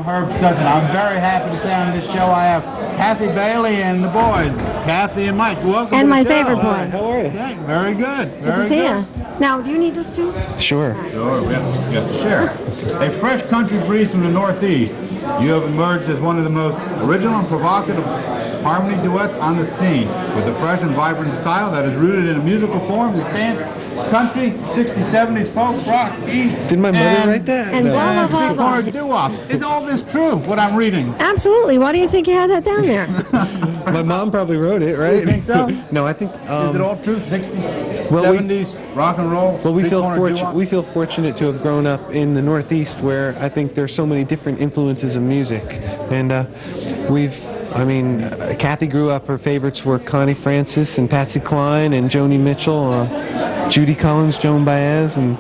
Herb Sutton. I'm very happy to say on this show I have Kathie, Baillie, and the boys, Kathie and Mike. Welcome and to the my show. favorite boy. How are you? Okay, very good. Good to see you. Now, do you need this too? Sure. Sure, we have to share. A fresh country breeze from the Northeast. You have emerged as one of the most original and provocative harmony duets on the scene, with a fresh and vibrant style that is rooted in a musical form that dance, country, 60s, 70s, folk, rock, Did my mother write that? And blah, blah, blah, blah. doo-wop. Is all this true, what I'm reading? Absolutely. Why do you think you had that down there? My mom probably wrote it, right? You think so? No, I think. Is it all true? 60s, well, 70s, rock and roll? Well, we feel doo-wop? fortunate to have grown up in the Northeast, where I think there's so many different influences of music, and Kathie grew up. Her favorites were Connie Francis and Patsy Cline and Joni Mitchell, Judy Collins, Joan Baez, and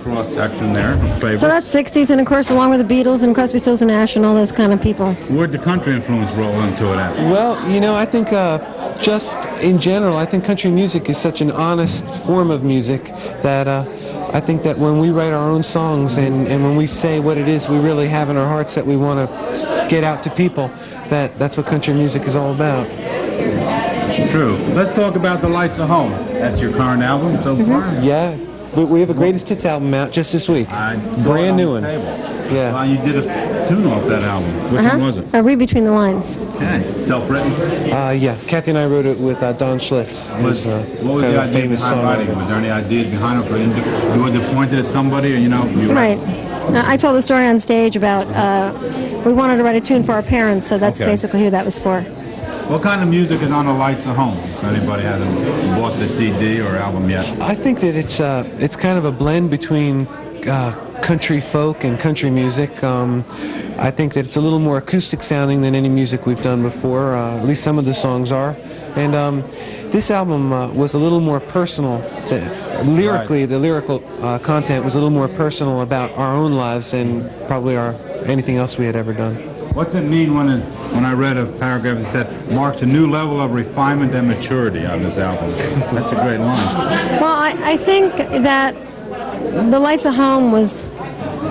cross section there. Favorites. So that's 60s, and of course, along with the Beatles and Crosby, Stills and Nash and all those kind of people. Where'd the country influence roll into it at? Well, I think just in general, I think country music is such an honest form of music that I think that when we write our own songs and when we say what it is we really have in our hearts that we want to get out to people, that's what country music is all about. True. Let's talk about The Lights of Home. That's your current album so far? Yeah. We have a Greatest Hits album out just this week. Brand new one. Yeah. Well, you did a tune off that album. Which one was it? Read Between the Lines. Okay. Self-written? Yeah. Kathie and I wrote it with Don Schlitz. What was the idea behind writing? Was there any ideas behind it? You would have pointed at somebody, or Right. I told the story on stage about we wanted to write a tune for our parents, so that's basically who that was for. What kind of music is on The Lights of Home? If anybody hasn't bought the CD or album yet. I think that it's kind of a blend between country folk and country music. I think that it's a little more acoustic sounding than any music we've done before. At least some of the songs are. And this album was a little more personal. Lyrically, the lyrical content was a little more personal about our own lives than probably anything else we had ever done. What's it mean when I read a paragraph that said, marks a new level of refinement and maturity on this album? That's a great line. Well, I think that The Lights of Home was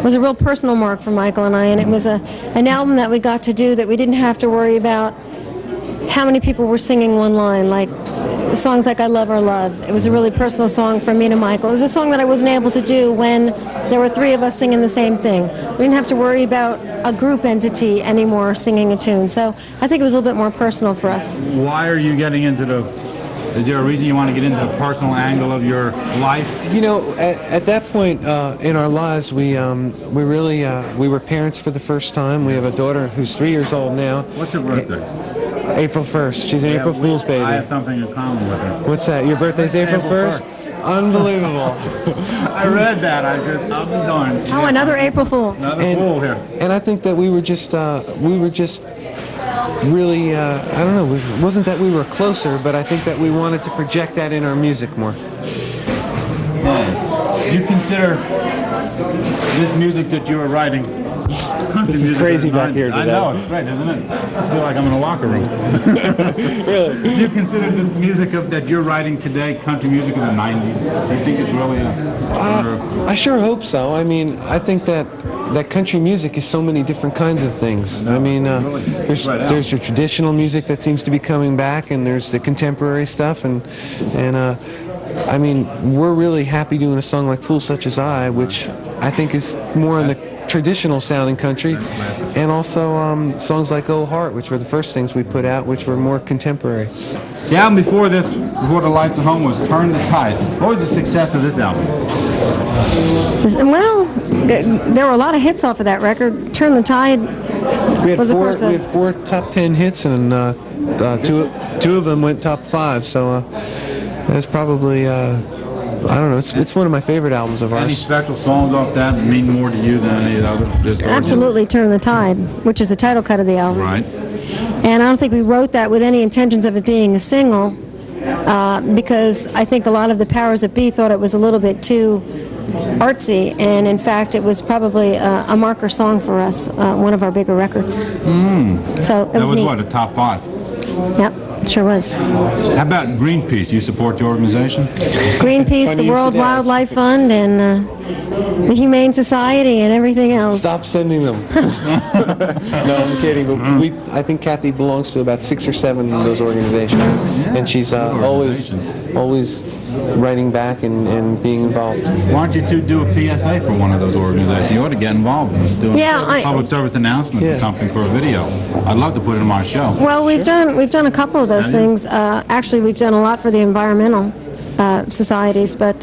a real personal mark for Michael and I, and it was an album that we got to do that we didn't have to worry about how many people were singing one line, like songs like I Love Our Love. It was a really personal song from me to Michael. It was a song that I wasn't able to do when there were three of us singing the same thing. We didn't have to worry about a group entity anymore singing a tune. So I think it was a little bit more personal for us. Why are you getting into is there a reason you want to get into the personal angle of your life? At that point in our lives, we were parents for the first time. We have a daughter who's 3 years old now. What's her birthday? April 1st. She's an April Fool's baby. I have something in common with her. What's that? Your birthday's April 1st? Unbelievable. I read that. I said, I'll be darned. Oh, another April Fool. Another fool here. And I think that we were just really, I don't know, it wasn't that we were closer, but I think that we wanted to project that in our music more. You consider this music that you were writing country This is music crazy of the back 90s? here today. I know, it's great, isn't it? I feel like I'm in a locker room. Really? Do you consider this music that you're writing today country music of the 90s? Do you think it's really I sure hope so. I mean, I think that country music is so many different kinds of things. I mean, there's the traditional music that seems to be coming back, and there's the contemporary stuff, and I mean, we're really happy doing a song like Fool Such As I, which I think is more in the traditional sounding country, and also songs like Oh Heart, which were the first things we put out, which were more contemporary. The album before The Lights of Home was Turn the Tide. What was the success of this album? Well, there were a lot of hits off of that record. Turn the Tide was, of course, we had 4 top 10 hits, and two of them went top 5, so that's probably I don't know, it's one of my favorite albums of ours. Any special songs off that mean more to you than any other? Absolutely, Turn the Tide, which is the title cut of the album. Right. And I don't think we wrote that with any intentions of it being a single, because I think a lot of the powers that be thought it was a little bit too artsy, and in fact it was probably a marker song for us, one of our bigger records. So it was neat. What, a top 5? Yep, it sure was. How about Greenpeace? You support the organization? Greenpeace, the World Wildlife Fund, and the Humane Society and everything else. Stop sending them. No, I'm kidding. But I think Kathie belongs to about 6 or 7 of those organizations, and she's always writing back and being involved. Why don't you two do a PSA for one of those organizations? You ought to get involved in doing a public service announcement or something for a video. I'd love to put it on my show. Well, we've done a couple of those things. Actually, we've done a lot for the environmental societies, but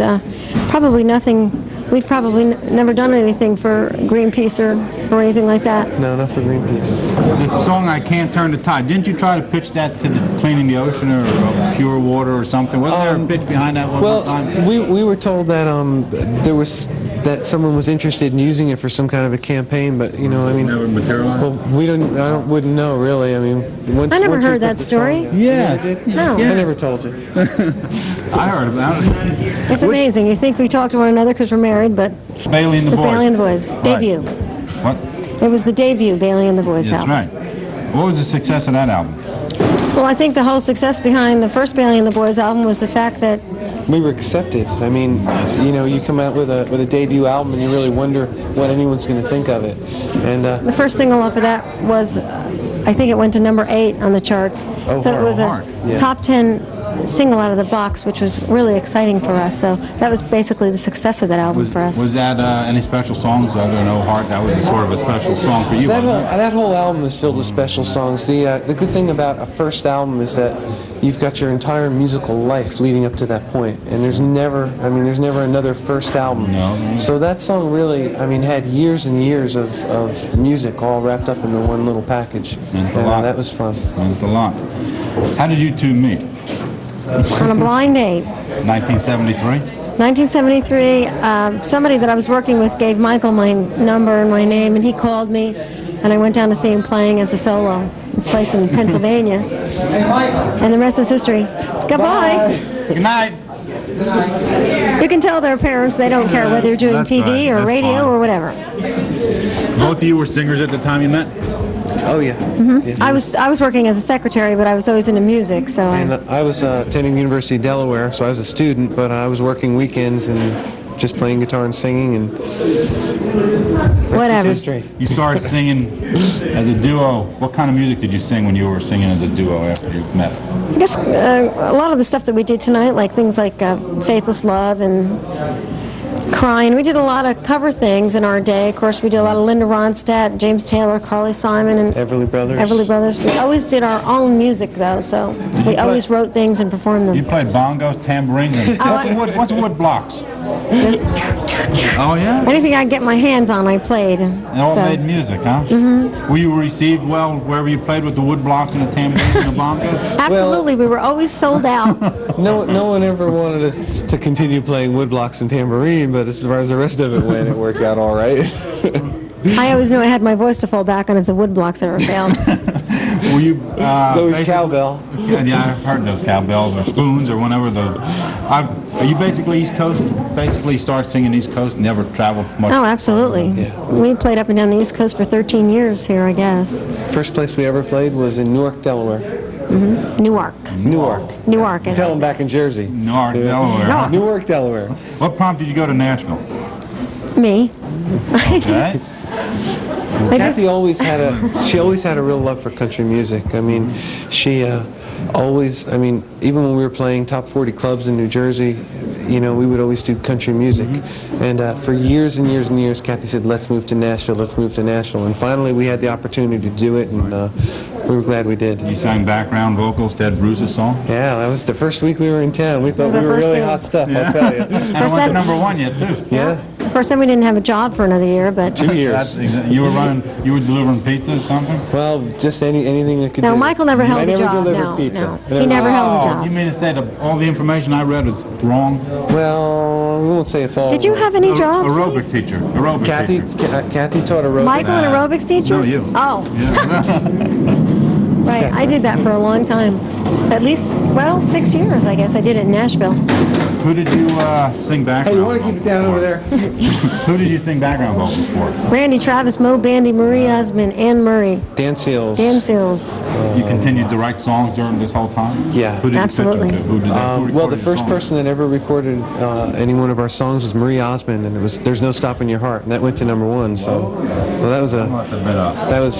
probably nothing. We've probably never done anything for Greenpeace or anything like that. No, not for Greenpeace. The song "I Can't Turn the Tide." Didn't you try to pitch that to the Cleaning the Ocean or Pure Water or something? Wasn't there a pitch behind that one time? Well, we were told that that someone was interested in using it for some kind of a campaign, but I mean, never materialized. Well, wouldn't know really. I mean, I never heard that story. Yes. No. I never told you. I heard about it. It's amazing. You think we talk to one another because we're married, but Baillie and the Boys. Baillie and the Boys debut. What? It was the debut Baillie and the Boys That's album. right. What was the success of that album? Well, I think the whole success behind the first Baillie and the Boys album was the fact that We were accepted. I mean, you come out with a debut album and you really wonder what anyone's going to think of it. And the first single off of that was, I think it went to number 8 on the charts. So it was a top 10 single out of the box, which was really exciting for us. So that was basically the success of that album for us. Was that any special songs other than "Oh Heart"? That was sort of a special song for you. That whole album is filled with special songs. The good thing about a first album is that you've got your entire musical life leading up to that point, and there's never another first album. No. So that song really, had years and years of music all wrapped up into one little package. Meant a lot. That was fun. Meant a lot. How did you two meet? On a blind date. 1973? 1973, somebody that I was working with gave Michael my number and my name, and he called me, and I went down to see him playing as a solo. This place in Pennsylvania. And the rest is history. Goodbye. Good night. You can tell their parents they don't care whether you're doing That's TV right. or That's radio fine. or whatever. Both of you were singers at the time you met? Oh yeah. Yeah. I was working as a secretary, but I was always into music, so And I was attending the University of Delaware, so I was a student, but I was working weekends and just playing guitar and singing, and whatever. history. You started singing as a duo. What kind of music did you sing when you were singing as a duo after you met? I guess a lot of the stuff that we did tonight, like things like Faithless Love and Crying, we did a lot of cover things in our day. Of course, we did a lot of Linda Ronstadt, James Taylor, Carly Simon, and Everly Brothers. Everly Brothers. We always did our own music, though, so we always wrote things and performed them. You played bongos, tambourines, and what's wood blocks? Oh, yeah? Anything I could get my hands on, I played. They all made music, huh? Mm-hmm. Were you received well wherever you played with the wood blocks and the tambourines and the bongos? Absolutely, we were always sold out. No one ever wanted us to continue playing woodblocks and tambourine, but as far as the rest of it went, it worked out all right. I always knew I had my voice to fall back on if the woodblocks ever failed. Were you? It's always cowbell. Yeah, I've heard those cowbells or spoons or whatever those. Are you basically East Coast? Basically, start singing East Coast. Never traveled much. Oh, absolutely. Yeah. We played up and down the East Coast for 13 years here, I guess. First place we ever played was in Newark, Delaware. Mm-hmm. Newark. Newark. As Tell I them say. back in Jersey. Newark, Delaware. huh? Newark, Delaware. What prompted you to go to Nashville? Me. Okay. Kathie always had a real love for country music. I mean, she always, even when we were playing top 40 clubs in New Jersey, we would always do country music. Mm-hmm. And for years and years and years, Kathie said, let's move to Nashville, let's move to Nashville. And finally we had the opportunity to do it, and we were glad we did. You sang background vocals to Ed Bruce's song? Yeah, that was the first week we were in town. We thought was we our were first really day. hot stuff, I'll tell you. And it went to #1 yet, too. Yeah. Of course, then we didn't have a job for another year, but... 2 years. You were delivering pizza or something? Well, just anything that could do. No, Michael never held a job. I never delivered No, pizza. no. He never held a job. You mean to say that all the information I read was wrong? Well, we won't say it's all. Did you have any jobs? Aerobic teacher. Kathy taught aerobics. Michael, an aerobics teacher? No, you. Oh. Right, I did that for a long time. At least, 6 years, I guess. I did it in Nashville. Who did you sing background Hey, you want to keep it down over there? Who did you sing background vocals for? Randy Travis, Mo Bandy, Marie Osmond, Anne Murray, Dan Seals. Dan Seals. You continued to write songs during this whole time? Yeah. Who did Absolutely. you pitch them to? Who did who Well, the recorded your first songs? person that ever recorded any one of our songs was Marie Osmond, and it was "There's No Stopping Your Heart," and that went to #1. So that was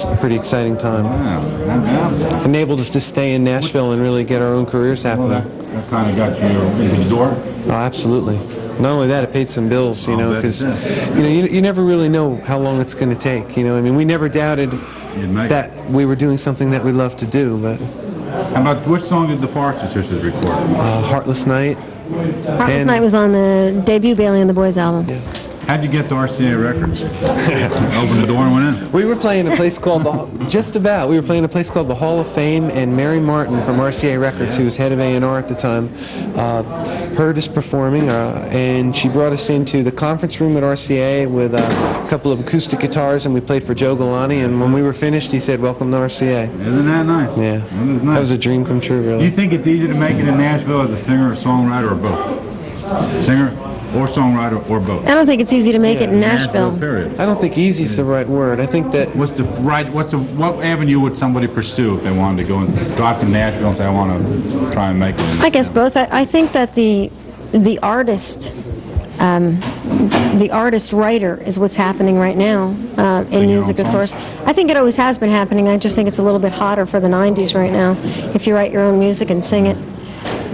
a pretty exciting time. Yeah. Enabled us to stay in Nashville and really get our own careers Well, happening. that kind of got you into the door. Oh, absolutely. Not only that, it paid some bills, you know, bet it because did. you never really know how long it's going to take. You know, I mean, we never doubted You'd make that we were doing something that we love to do. But How about which song did the Forrester Sisters record? Heartless Night. Heartless And- Night was on the debut Baillie and the Boys album. How'd you get to RCA Records? Open the door and went in. We were playing a place called we were playing a place called the Hall of Fame, and Mary Martin from RCA Records, who was head of A&R at the time, heard us performing, and she brought us into the conference room at RCA with a couple of acoustic guitars, and we played for Joe Galante. And when we were finished, he said, "Welcome to RCA." Isn't that nice? Yeah, That is nice. that was a dream come true, Do you really. think it's easier to make it in Nashville as a singer or songwriter or both? Singer or songwriter or both? I don't think it's easy to make it in Nashville. Period. I don't think easy is the right word. I think that What avenue would somebody pursue if they wanted to go and drive to Nashville and say, I want to try and make it in I guess both. I think that the artist writer is what's happening right now in music, of course. I think it always has been happening. I just think it's a little bit hotter for the 90s right now. If you write your own music and sing it,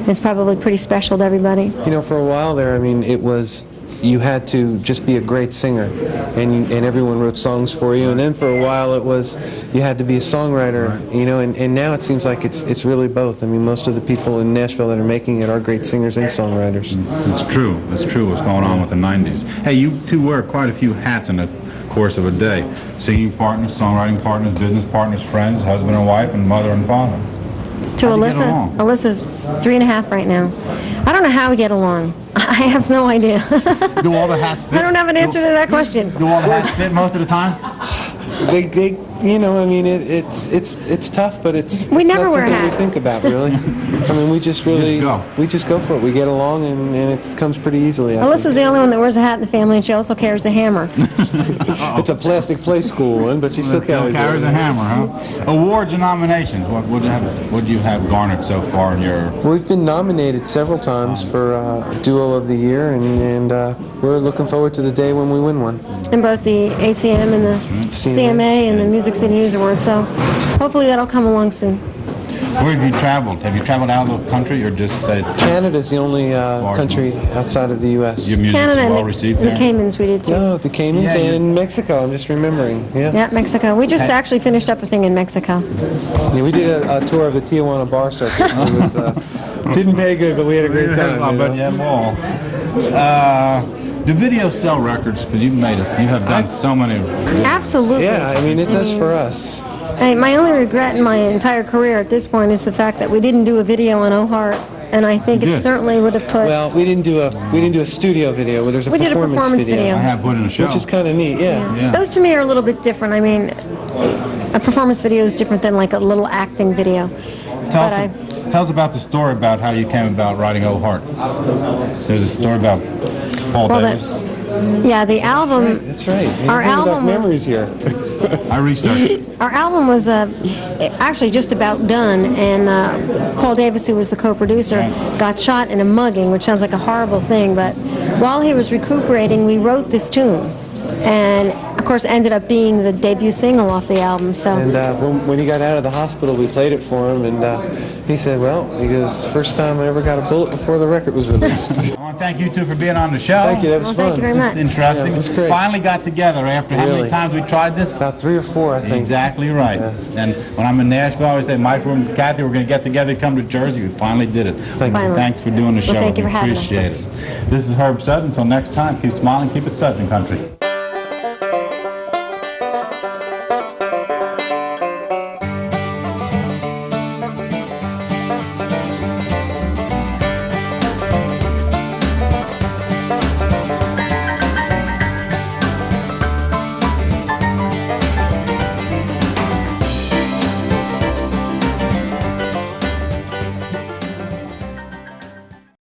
it's probably pretty special to everybody. You know, for a while there, I mean, it was, you had to just be a great singer, and everyone wrote songs for you, and then for a while it was, you had to be a songwriter, you know, and now it seems like it's really both. I mean, most of the people in Nashville that are making it are great singers and songwriters. It's true. It's true what's going on with the 90s. Hey, you two wear quite a few hats in the course of a day. Singing partners, songwriting partners, business partners, friends, husband and wife, and mother and father. To How do you get Alyssa, along? Alyssa's 3.5 right now. I don't know how we get along. I have no idea. Do all the hats fit? I don't have an answer to that question. Do all the hats fit most of the time? They you know, I mean, it's tough, but it's never not wear something hats. we think about, really. I mean, we just really, we just go for it. We get along, and it comes pretty easily. I Alyssa's think. the only one that wears a hat in the family, and she also carries a hammer. It's a plastic play school one, but she still carries a hammer, huh? Awards and nominations. What do you have garnered so far in your? We've been nominated several times for Duo of the Year, and we're looking forward to the day when we win one. In both the ACM and the CMA and the Music City News Awards, so hopefully that'll come along soon. Where have you traveled? Have you traveled out of the country or just stayed? Canada's the only country outside of the U.S. Your music's Canada well and received the there? Caymans we did too. No, the Caymans Yeah, and Mexico, I'm just remembering. Yeah. Yeah, Mexico. We just actually finished up a thing in Mexico. Yeah, we did a tour of the Tijuana bar circuit. It was, didn't pay good, but we had a great time. I bet you had them all. Do videos sell records? Because you have done so many. Absolutely. Yeah, I mean, it does for us. My only regret in my entire career at this point is the fact that we didn't do a video on Oh Heart, and I think it did. certainly would have put. Well, we didn't do a studio video, but there's a We did a performance performance video. video. I have put in a show. Which is kind of neat, yeah. Those to me are a little bit different. I mean, a performance video is different than like a little acting video. Tell us about the story about how you came about writing Oh Heart. There's a story about Paul Davis. Yeah, the album. That's right. Our album was- memories here. I researched. Our album was actually just about done, and Paul Davis, who was the co-producer, got shot in a mugging, which sounds like a horrible thing, but while he was recuperating, we wrote this tune, and of course ended up being the debut single off the album. So. And when he got out of the hospital, we played it for him, and he said, well, he goes, first time I ever got a bullet before the record was released. I want to thank you two for being on the show. Thank you, that was Well, fun. thank you very much. It's interesting. Yeah, it was great. Finally got together after how many Really? times we tried this? About 3 or 4, I think. Exactly right. Yeah. And when I'm in Nashville, I always say, Michael and Kathy, we're going to get together, come to Jersey. We finally did it. Finally. Thanks for doing the show. Well, thank you We for having us. appreciate it. This is Herb Sutton. Until next time, keep smiling, keep it Sutton country.